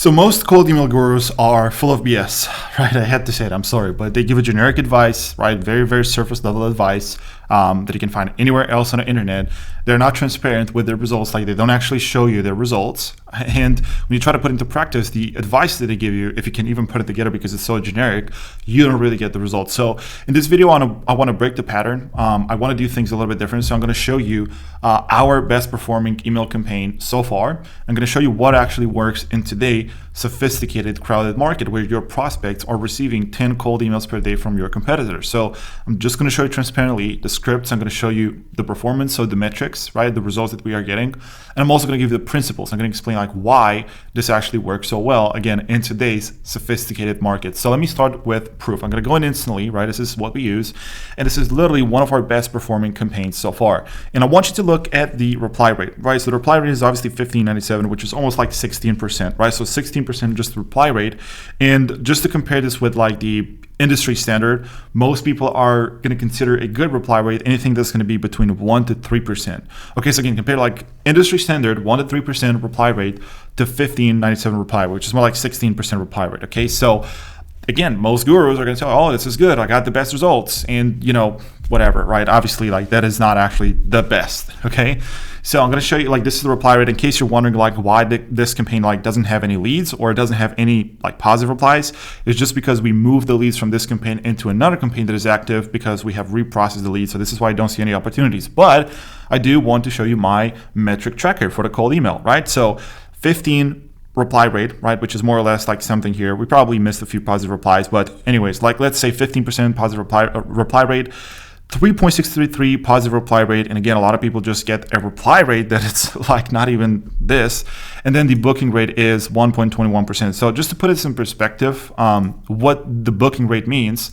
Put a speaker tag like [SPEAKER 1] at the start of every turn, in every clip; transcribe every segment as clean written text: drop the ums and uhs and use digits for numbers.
[SPEAKER 1] So most cold email gurus are full of BS, right? I had to say it, I'm sorry, but they give a generic advice, right? Very, very surface level advice that you can find anywhere else on the internet. They're not transparent with their results, like they don't actually show you their results. And when you try to put into practice the advice that they give you, if you can even put it together because it's so generic, you don't really get the results. So in this video, I want to break the pattern. I want to do things a little bit different. So I'm going to show you our best performing email campaign so far. I'm going to show you what actually works in today's sophisticated, crowded market where your prospects are receiving 10 cold emails per day from your competitors. So I'm just going to show you transparently the scripts. I'm going to show you the performance, so the metrics, right? The results that we are getting. And I'm also going to give you the principles. I'm going to explain like why this actually works so well, again, in today's sophisticated market. So let me start with proof. I'm going to go in instantly, right? This is what we use. And this is literally one of our best performing campaigns so far. And I want you to look at the reply rate, right? So the reply rate is obviously 1597, which is almost like 16%, right? So 16% just the reply rate. And just to compare this with like the industry standard, most people are going to consider a good reply rate anything that's going to be between 1 to 3%. Okay, so again, compare like industry standard 1 to 3% reply rate to 1597 reply rate, which is more like 16% reply rate. Okay, so again, most gurus are going to tell, oh, this is good, I got the best results, and whatever, right? Obviously, like that is not actually the best. Okay, so I'm going to show you like this is the reply rate in case you're wondering like why this campaign like doesn't have any leads or it doesn't have any like positive replies. It's just because we moved the leads from this campaign into another campaign that is active because we have reprocessed the leads. So this is why I don't see any opportunities. But I do want to show you my metric tracker for the cold email, right? So 15 reply rate, right, which is more or less like something here. We probably missed a few positive replies, but anyways, like let's say 15% positive reply rate. 3.633 positive reply rate, and again, a lot of people just get a reply rate that it's like not even this, and then the booking rate is 1.21%. So just to put this in perspective, what the booking rate means,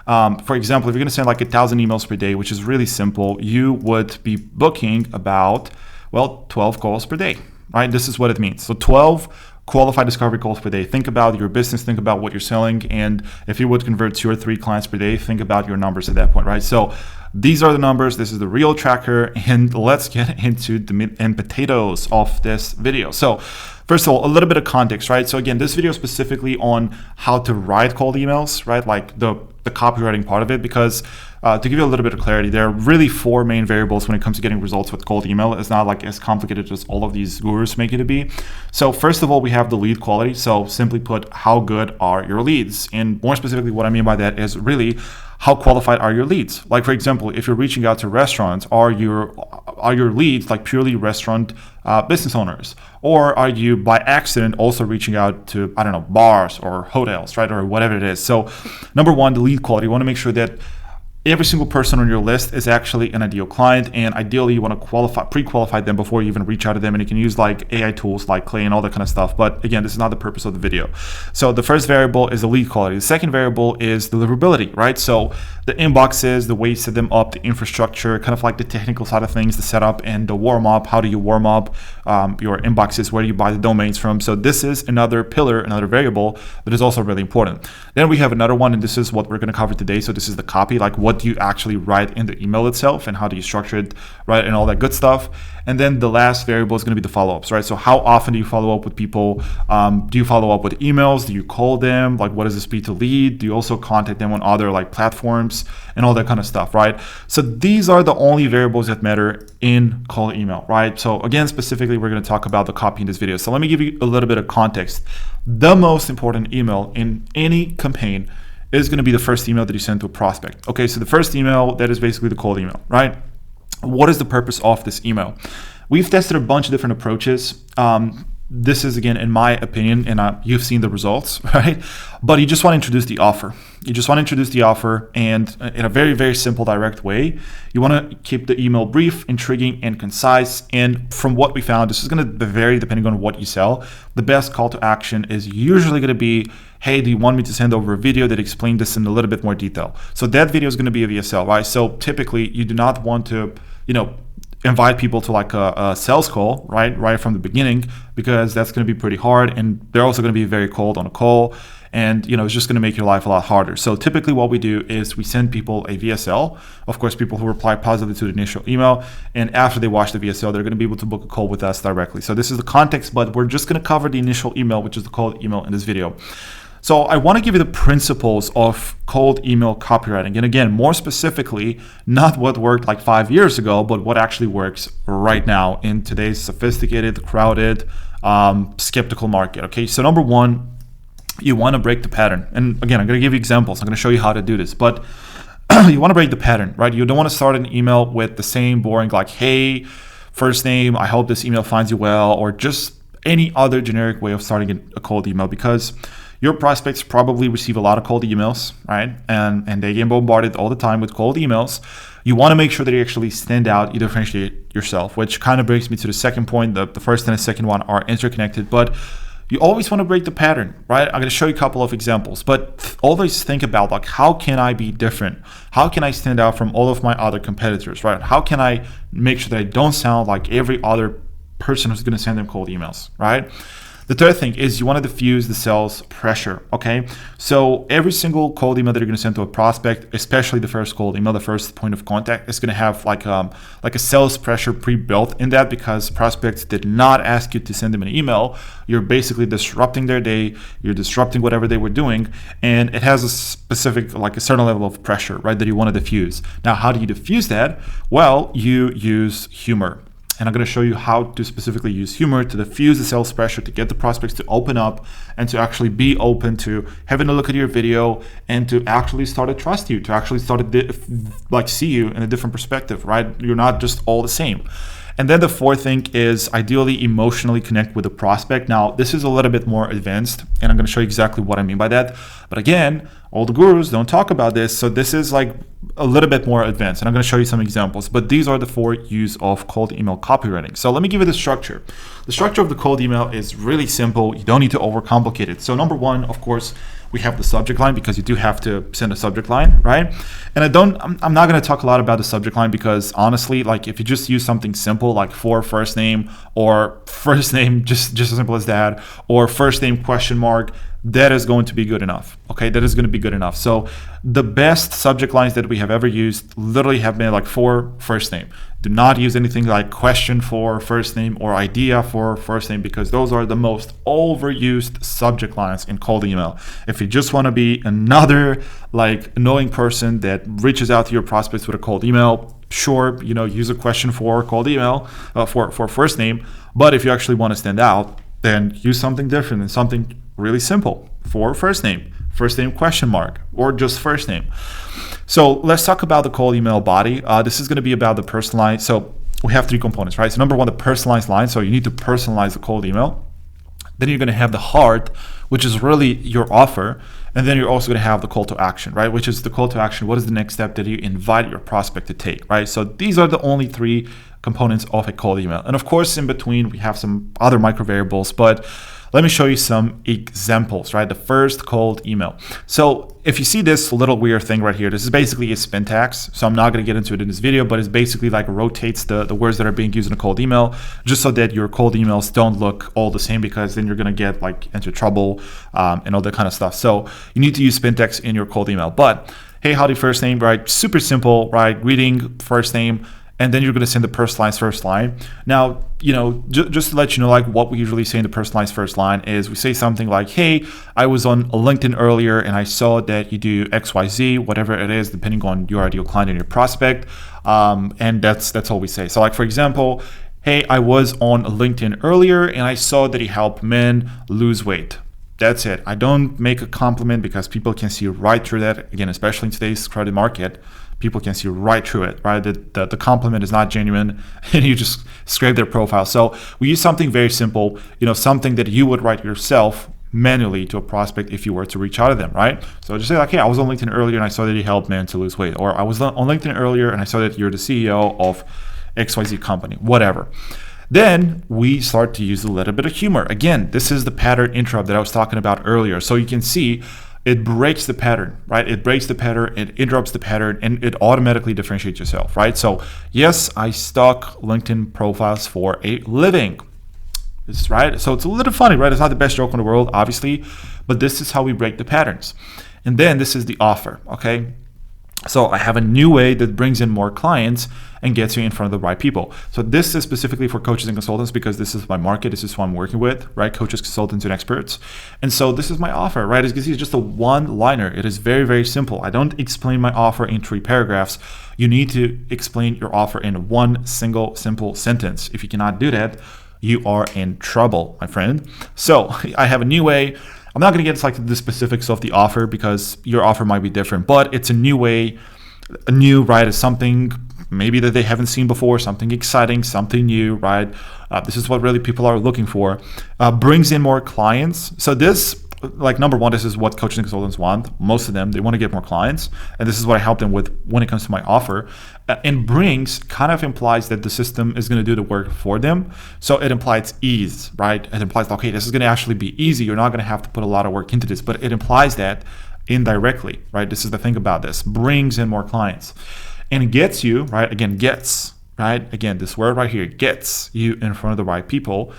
[SPEAKER 1] for example, if you're going to send like 1,000 emails per day, which is really simple, you would be booking about 12 calls per day, right? This is what it means. So 12 qualified discovery calls per day. Think about your business, think about what you're selling, and if you would convert 2 or 3 clients per day, think about your numbers at that point, right? So these are the numbers, this is the real tracker, and let's get into the meat and potatoes of this video. So first of all, a little bit of context, right? So again, this video is specifically on how to write cold emails, right? Like the copywriting part of it, because to give you a little bit of clarity, there are really 4 main variables when it comes to getting results with cold email. It's not like as complicated as all of these gurus make it to be. So first of all, we have the lead quality. So simply put, how good are your leads? And more specifically, what I mean by that is really how qualified are your leads? Like for example, if you're reaching out to restaurants, are your leads like purely restaurant business owners? Or are you by accident also reaching out to, I don't know, bars or hotels, right? Or whatever it is. So number one, the lead quality. You want to make sure that every single person on your list is actually an ideal client, and ideally you want to pre-qualify them before you even reach out to them, and you can use like AI tools like Clay and all that kind of stuff. But again, this is not the purpose of the video. So the first variable is the lead quality. The second variable is deliverability, right? So the inboxes, the way you set them up, the infrastructure, kind of like the technical side of things, the setup and the warm up. How do you warm up your inboxes? Where do you buy the domains from? So this is another pillar, another variable that is also really important. Then we have another one, and this is what we're going to cover today. So this is the copy, like what do you actually write in the email itself and how do you structure it, right, and all that good stuff. And then the last variable is going to be the follow-ups, right? So how often do you follow up with people? Do you follow up with emails? Do you call them? Like what is the speed to lead? Do you also contact them on other like platforms and all that kind of stuff, right? So these are the only variables that matter in cold email, right? So again, specifically, we're going to talk about the copy in this video. So let me give you a little bit of context. The most important email in any campaign is going to be the first email that you send to a prospect. Okay, so the first email, that is basically the cold email, right? What is the purpose of this email? We've tested a bunch of different approaches. This is, again, in my opinion, and you've seen the results, right? But you just want to introduce the offer. You just want to introduce the offer, and in a very, very simple, direct way. You want to keep the email brief, intriguing, and concise. And from what we found, this is going to vary depending on what you sell. The best call to action is usually going to be, hey, do you want me to send over a video that explains this in a little bit more detail? So that video is going to be a VSL, right? So typically, you do not want to, invite people to like a sales call right from the beginning, because that's going to be pretty hard, and they're also going to be very cold on a call, and it's just going to make your life a lot harder. So typically what we do is we send people a VSL, of course people who reply positively to the initial email, and after they watch the VSL they're going to be able to book a call with us directly. So this is the context, but we're just going to cover the initial email, which is the cold email, in this video. So I want to give you the principles of cold email copywriting. And again, more specifically, not what worked like 5 years ago, but what actually works right now in today's sophisticated, crowded, skeptical market. Okay, so number one, you want to break the pattern. And again, I'm going to give you examples. I'm going to show you how to do this. But you want to break the pattern, right? You don't want to start an email with the same boring, like, hey, first name, I hope this email finds you well, or just any other generic way of starting a cold email, because your prospects probably receive a lot of cold emails, right? And they get bombarded all the time with cold emails. You want to make sure that you actually stand out, you differentiate yourself, which kind of brings me to the second point. The first and the second one are interconnected, but you always want to break the pattern, right? I'm going to show you a couple of examples, but always think about like, how can I be different? How can I stand out from all of my other competitors, right? How can I make sure that I don't sound like every other person who's going to send them cold emails, right? The third thing is you want to diffuse the sales pressure, okay? So every single cold email that you're going to send to a prospect, especially the first cold email, the first point of contact, is going to have like a sales pressure pre-built in that, because prospects did not ask you to send them an email. You're basically disrupting their day, you're disrupting whatever they were doing, and it has a specific, like a certain level of pressure, right, that you want to diffuse. Now, how do you diffuse that? Well, you use humor. And I'm going to show you how to specifically use humor to diffuse the sales pressure, to get the prospects to open up and to actually be open to having a look at your video and to actually start to trust you, to actually start to see you in a different perspective, right? You're not just all the same. And then the fourth thing is ideally emotionally connect with the prospect. Now, this is a little bit more advanced, and I'm going to show you exactly what I mean by that. But again, all the gurus don't talk about this, so this is like a little bit more advanced, and I'm going to show you some examples. But these are the 4 use of cold email copywriting. So let me give you the structure. The structure of the cold email is really simple. You don't need to overcomplicate it. So number one, of course, we have the subject line, because you do have to send a subject line, right? And I'm not going to talk a lot about the subject line, because honestly, like if you just use something simple like for first name, or first name just as simple as that, or first name question mark, that is going to be good enough. Okay, that is going to be good enough. So the best subject lines that we have ever used literally have been like for first name. Do not use anything like question for first name or idea for first name, because those are the most overused subject lines in cold email. If you just want to be another like annoying person that reaches out to your prospects with a cold email, sure, use a question for cold email for first name. But if you actually want to stand out, then use something different and something really simple for first name question mark, or just first name. So let's talk about the cold email body. This is going to be about the personalized. So we have 3 components, right? So number one, the personalized line. So you need to personalize the cold email. Then you're going to have the heart, which is really your offer. And then you're also going to have the call to action, right? Which is the call to action. What is the next step that you invite your prospect to take, right? So these are the only 3 components of a cold email. And of course, in between, we have some other micro variables, but let me show you some examples, right? The first cold email. So if you see this little weird thing right here, this is basically a spin tax. So I'm not going to get into it in this video, but it's basically like rotates the words that are being used in a cold email, just so that your cold emails don't look all the same, because then you're going to get like into trouble and all that kind of stuff. So you need to use spin tax in your cold email. But hey, howdy, first name, right? Super simple, right? Greeting, first name. And then you're going to send the personalized first line. Now, just to let you know, like what we usually say in the personalized first line is we say something like, hey, I was on LinkedIn earlier and I saw that you do XYZ, whatever it is, depending on your ideal client and your prospect. And that's all we say. So like, for example, hey, I was on LinkedIn earlier and I saw that you help men lose weight. That's it. I don't make a compliment, because people can see right through that. Again, especially in today's crowded market, people can see right through it, right? The compliment is not genuine, and you just scrape their profile. So we use something very simple, something that you would write yourself manually to a prospect if you were to reach out to them, right? So just say like, hey, I was on LinkedIn earlier and I saw that you helped men to lose weight. Or I was on LinkedIn earlier and I saw that you're the CEO of XYZ company, whatever. Then we start to use a little bit of humor. Again, this is the pattern interrupt that I was talking about earlier. So you can see it breaks the pattern, right? It breaks the pattern, it interrupts the pattern, and it automatically differentiates yourself, right? So yes, I stalk LinkedIn profiles for a living. It's right. So it's a little funny, right? It's not the best joke in the world, obviously, but this is how we break the patterns. And then this is the offer, okay? So I have a new way that brings in more clients and gets you in front of the right people. So this is specifically for coaches and consultants because this is my market. This is who I'm working with, right? Coaches, consultants, and experts. And so this is my offer, right? As you can see, it's just a one-liner. It is very, very simple. I don't explain my offer in 3 paragraphs. You need to explain your offer in one single, simple sentence. If you cannot do that, you are in trouble, my friend. So I have a new way. I'm not going to get into like the specifics of the offer because your offer might be different, but it's a new way, right? It's something maybe that they haven't seen before, something exciting, something new, right? This is what really people are looking for. Brings in more clients. So this, like number one, this is what coaches and consultants want. Most of them, they want to get more clients. And this is what I help them with when it comes to my offer. And brings kind of implies that the system is going to do the work for them. So it implies ease, right? It implies, okay, this is going to actually be easy. You're not going to have to put a lot of work into this, but it implies that indirectly, right? This is the thing about this. Brings in more clients and gets you, right? Again, gets, right? Again, this word right here, gets you in front of the right people.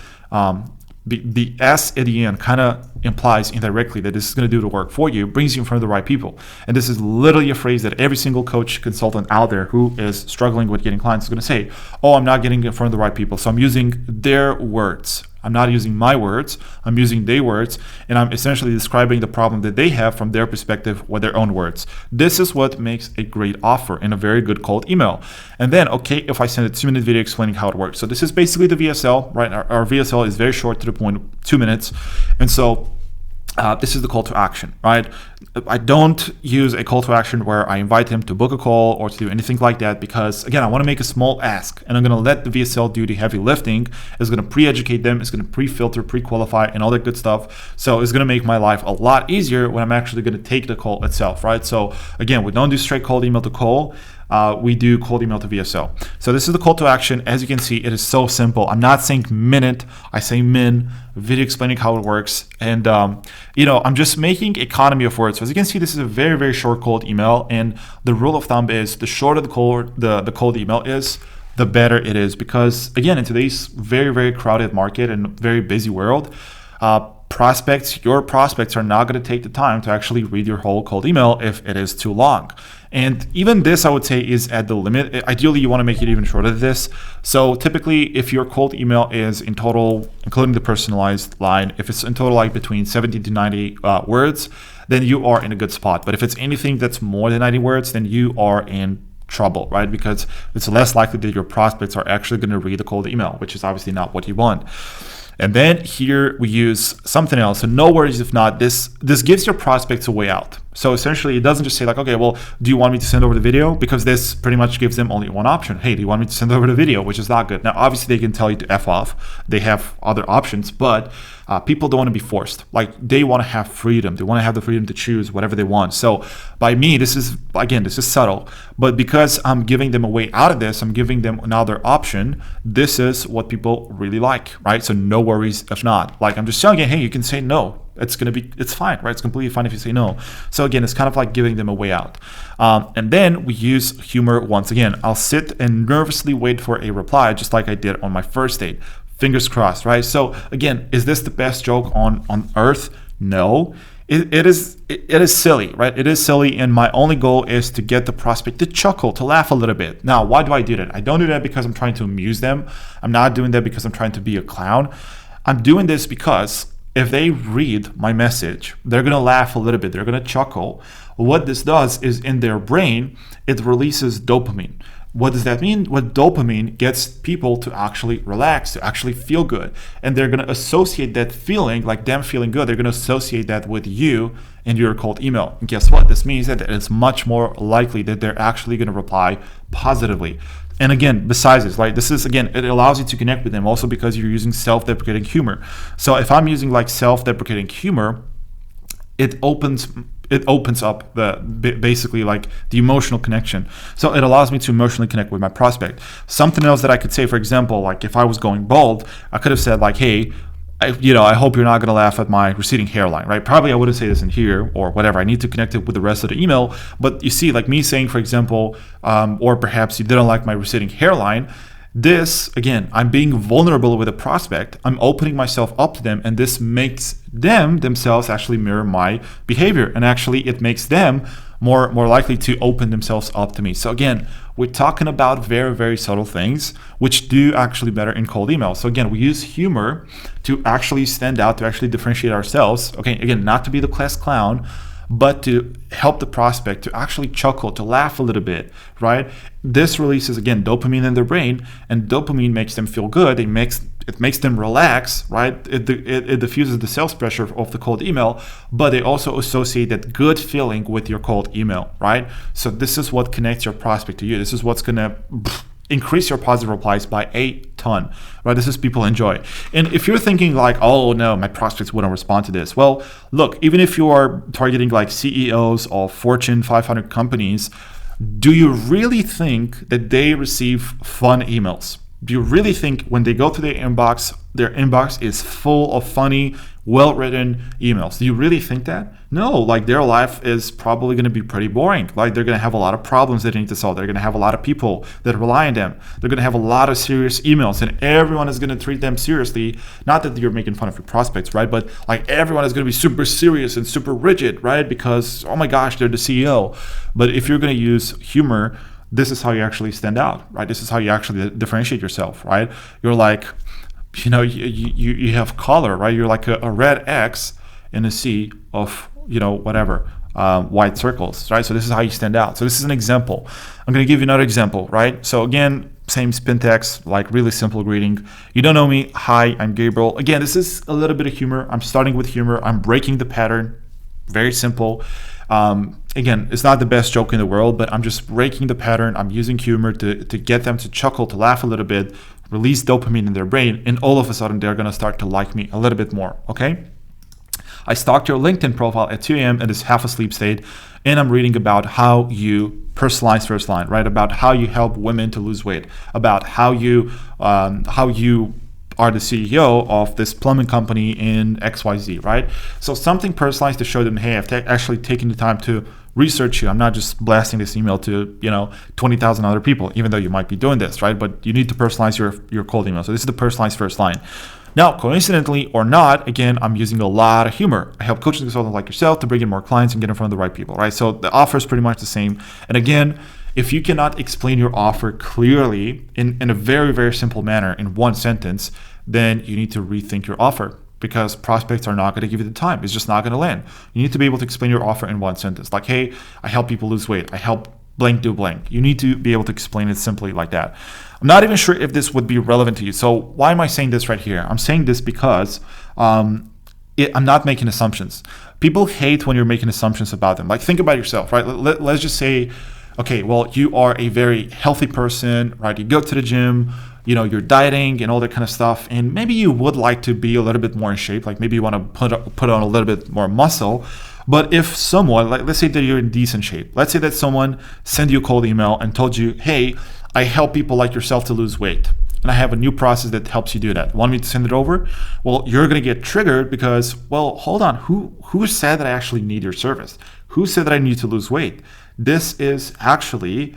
[SPEAKER 1] The S at the end kind of implies indirectly that this is going to do the work for you, brings you in front of the right people. And this is literally a phrase that every single coach consultant out there who is struggling with getting clients is going to say, oh, I'm not getting in front of the right people. So I'm using their words. I'm not using my words. I'm using their words. And I'm essentially describing the problem that they have from their perspective with their own words. This is what makes a great offer and a very good cold email. And then, okay, if I send a 2-minute video explaining how it works. So this is basically the VSL, right? Our VSL is very short to the point, 2 minutes. And so this is the call to action, right? I don't use a call to action where I invite him to book a call or to do anything like that because, again, I want to make a small ask and I'm going to let the VSL do the heavy lifting. It's going to pre-educate them. It's going to pre-filter, pre-qualify, and all that good stuff. So it's going to make my life a lot easier when I'm actually going to take the call itself, right? So again, we don't do straight cold email to call. We do cold email to VSL. So this is the call to action. As you can see, it is so simple. I'm not saying minute, I say min, video explaining how it works. And, I'm just making economy of words. So as you can see, this is a very, very short cold email. And the rule of thumb is the shorter the cold email is, the better it is. Because again, in today's very, very crowded market and very busy world, your prospects are not going to take the time to actually read your whole cold email if it is too long. And even this, I would say, is at the limit. Ideally, you want to make it even shorter than this. So typically, if your cold email is in total, including the personalized line, if it's in total like between 70 to 90 words, then you are in a good spot. But if it's anything that's more than 90 words, then you are in trouble, right? Because it's less likely that your prospects are actually going to read the cold email, which is obviously not what you want. And then here we use something else. So no worries if not. This gives your prospects a way out. So essentially, it doesn't just say like, okay, well, do you want me to send over the video? Because this pretty much gives them only one option. Hey, do you want me to send over the video? Which is not good. Now, obviously, they can tell you to F off. They have other options, but people don't want to be forced. Like, they want to have freedom. They want to have the freedom to choose whatever they want. So by me, this is subtle. But because I'm giving them a way out of this, I'm giving them another option. This is what people really like, right? So no worries if not. Like, I'm just telling you, hey, you can say no. It's fine, right? It's completely fine if you say no. So again, it's kind of like giving them a way out. And then we use humor once again. I'll sit and nervously wait for a reply, just like I did on my first date. Fingers crossed, right? So again, is this the best joke on earth? No. It is silly, right? It is silly, and my only goal is to get the prospect to chuckle, to laugh a little bit. Now, why do I do that? I don't do that because I'm trying to amuse them. I'm not doing that because I'm trying to be a clown. I'm doing this because if they read my message, they're going to laugh a little bit. They're going to chuckle. What this does is in their brain, it releases dopamine. What does that mean? What dopamine gets people to actually relax, to actually feel good. And they're going to associate that feeling, like them feeling good, they're going to associate that with you and your cold email. And guess what? This means that it's much more likely that they're actually going to reply positively. And again, besides this, like it allows you to connect with them also because you're using self-deprecating humor. So if I'm using like self-deprecating humor, it opens up basically like the emotional connection. So it allows me to emotionally connect with my prospect. Something else that I could say, for example, like if I was going bold, I could have said like, hey, I hope you're not going to laugh at my receding hairline, right? Probably I wouldn't say this in here or whatever. I need to connect it with the rest of the email. But you see, like me saying, for example, or perhaps you didn't like my receding hairline. This, again, I'm being vulnerable with a prospect. I'm opening myself up to them, and this makes them themselves actually mirror my behavior. And actually, it makes them more likely to open themselves up to me. So again, we're talking about very, very subtle things which do actually better in cold email. So again, we use humor to actually stand out, to actually differentiate ourselves. Okay, again, not to be the class clown, but to help the prospect to actually chuckle, to laugh a little bit, right? This releases, again, dopamine in their brain, and dopamine makes them feel good. It makes them relax, right? It diffuses the sales pressure of the cold email, but they also associate that good feeling with your cold email, right? So this is what connects your prospect to you. This is what's gonna increase your positive replies by a ton, right? This is people enjoy. And if you're thinking like, oh no, my prospects wouldn't respond to this. Well, look, even if you are targeting like CEOs of Fortune 500 companies, do you really think that they receive fun emails? Do you really think when they go to their inbox is full of funny, well-written emails? Do you really think that? No, like their life is probably going to be pretty boring. Like they're going to have a lot of problems that they need to solve. They're going to have a lot of people that rely on them. They're going to have a lot of serious emails, and everyone is going to treat them seriously. Not that you're making fun of your prospects, right? But like everyone is going to be super serious and super rigid, right? Because, oh my gosh, they're the CEO. But if you're going to use humor, this is how you actually stand out, right? This is how you actually differentiate yourself, right? You're like, you have color, right? You're like a red X in a sea of, whatever, white circles, right? So this is how you stand out. So this is an example. I'm going to give you another example, right? So again, same spin text, like really simple greeting. You don't know me. Hi, I'm Gabriel. Again, this is a little bit of humor. I'm starting with humor. I'm breaking the pattern. Very simple. Again, it's not the best joke in the world, but I'm just breaking the pattern. I'm using humor to get them to chuckle, to laugh a little bit, release dopamine in their brain, and all of a sudden they're going to start to like me a little bit more, okay? I stalked your LinkedIn profile at 2 a.m. in this half asleep state, and I'm reading about how you personalize first line, right? About how you help women to lose weight, about how you are the CEO of this plumbing company in XYZ, right? So something personalized to show them, hey, I've actually taken the time to research you. I'm not just blasting this email to 20,000 other people, even though you might be doing this, right? But you need to personalize your cold email. So this is the personalized first line. Now, coincidentally or not, again, I'm using a lot of humor. I help coaching consultants like yourself to bring in more clients and get in front of the right people, right? So the offer is pretty much the same. And again, if you cannot explain your offer clearly in a very, very simple manner in one sentence, then you need to rethink your offer, because prospects are not going to give you the time. It's just not going to land. You need to be able to explain your offer in one sentence. Like, hey, I help people lose weight. I help blank do blank. You need to be able to explain it simply like that. I'm not even sure if this would be relevant to you. So why am I saying this right here? I'm saying this because I'm not making assumptions. People hate when you're making assumptions about them. Like, think about yourself, right? Let's just say, okay, well, you are a very healthy person, right? You go to the gym, you're dieting and all that kind of stuff, and maybe you would like to be a little bit more in shape. Like maybe you want to put on a little bit more muscle. But if someone, like let's say that you're in decent shape, let's say that someone sent you a cold email and told you, hey, I help people like yourself to lose weight, and I have a new process that helps you do that. Want me to send it over? Well, you're going to get triggered because, well, hold on. Who said that I actually need your service? Who said that I need to lose weight? This is actually,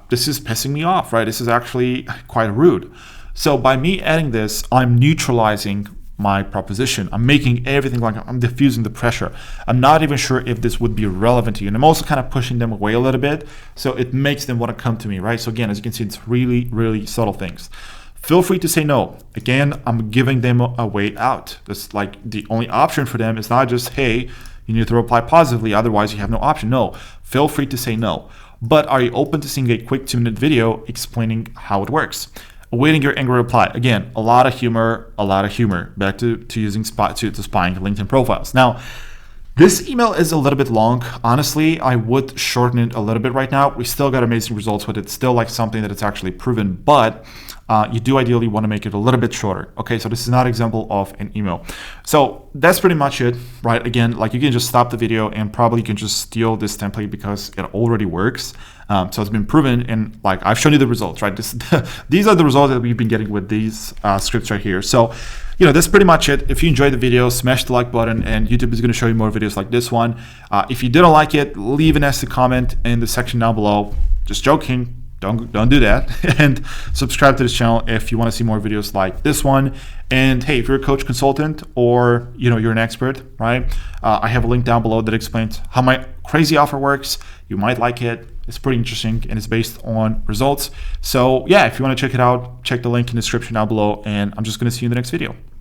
[SPEAKER 1] this is pissing me off, right? This is actually quite rude. So by me adding this, I'm neutralizing my proposition. I'm making everything like I'm diffusing the pressure. I'm not even sure if this would be relevant to you. And I'm also kind of pushing them away a little bit. So it makes them want to come to me, right? So again, as you can see, it's really, really subtle things. Feel free to say no. Again, I'm giving them a way out. That's like the only option for them is not just, hey, you need to reply positively, otherwise you have no option. No, feel free to say no. But are you open to seeing a quick 2-minute video explaining how it works? Awaiting your angry reply. Again, a lot of humor. Back to using spying LinkedIn profiles. Now, this email is a little bit long. Honestly, I would shorten it a little bit right now. We still got amazing results with it. Still like something that it's actually proven, but you do ideally want to make it a little bit shorter. Okay, so this is not an example of an email. So that's pretty much it, right? Again, like you can just stop the video and probably you can just steal this template because it already works. So it's been proven, and like I've shown you the results, right? These are the results that we've been getting with these scripts right here. So, you know, that's pretty much it. If you enjoyed the video, smash the like button, and YouTube is going to show you more videos like this one. If you didn't like it, leave a nasty comment in the section down below. Just joking. Don't do that. And subscribe to this channel if you want to see more videos like this one. And hey, if you're a coach, consultant, or you're an expert, right? I have a link down below that explains how my crazy offer works. You might like it. It's pretty interesting and it's based on results. So yeah, if you want to check it out, check the link in the description down below, and I'm just going to see you in the next video.